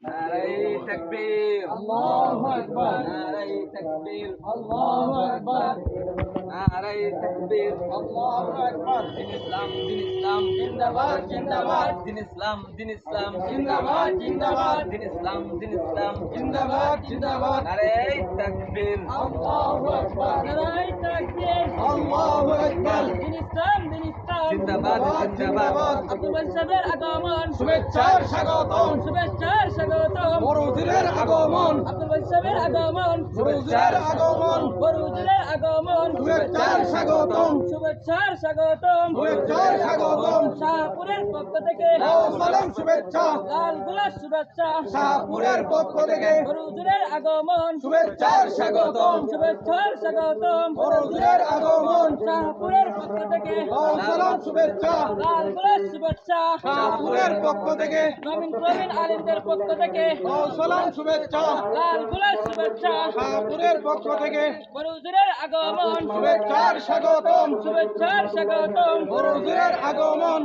নারায়ে তাকবীর, আল্লাহু আকবার। নারায়ে তাকবীর, আল্লাহু আকবার। নারায়ে তাকবীর, আল্লাহু আকবার। দিন ইসলাম জিন্দাবাদ জিন্দাবাদ। দিন ইসলাম জিন্দাবাদ জিন্দাবাদ। দিন ইসলাম জিন্দাবাদ জিন্দাবাদ। নারায়ে তাকবীর, আল্লাহু আকবার। নারায়ে তাকবীর, আল্লাহু আকবার। দিন ইসলাম জিন্দাবাদ জিন্দাবাদ। আব্দুল ওয়াহিদ সাহেবের আগমন, শুভেচ্ছার স্বাগতম, শুভেচ্ছার স্বাগতম। বড়ুজুরের আগমন, আব্দুল ওয়াহিদ সাহেবের আগমন, বড়ুজুরের আগমন, বড়ুজুরের আগমন। শুভেচ্ছার স্বাগতম, শুভেচ্ছার স্বাগতম, শুভেচ্ছার স্বাগতম। শাহপুরের পক্ষ থেকে সালাম শুভেচ্ছা, লাল গোলাপ শুভেচ্ছা। শাহপুরের পক্ষ থেকে বড়ুজুরের আগমন, শুভেচ্ছার স্বাগতম, শুভেচ্ছার স্বাগতম। বড়ুজুরের আগমন, শাহপুরের পক্ষ থেকে সালাম শুভেচ্ছা, লাল গোলাপ শুভেচ্ছা। শাহপুরের পক্ষ থেকে নবীন প্রবীণ আলিমদের পক্ষ থেকে সালাম শুভেচ্ছা, লাল গোলাপ শুভেচ্ছা। শাহপুরের পক্ষ থেকে বড়ুজুরের আগমন, শুভেচ্ছার স্বাগতম, শুভেচ্ছার স্বাগতম। বড়ুজুরের আগমন।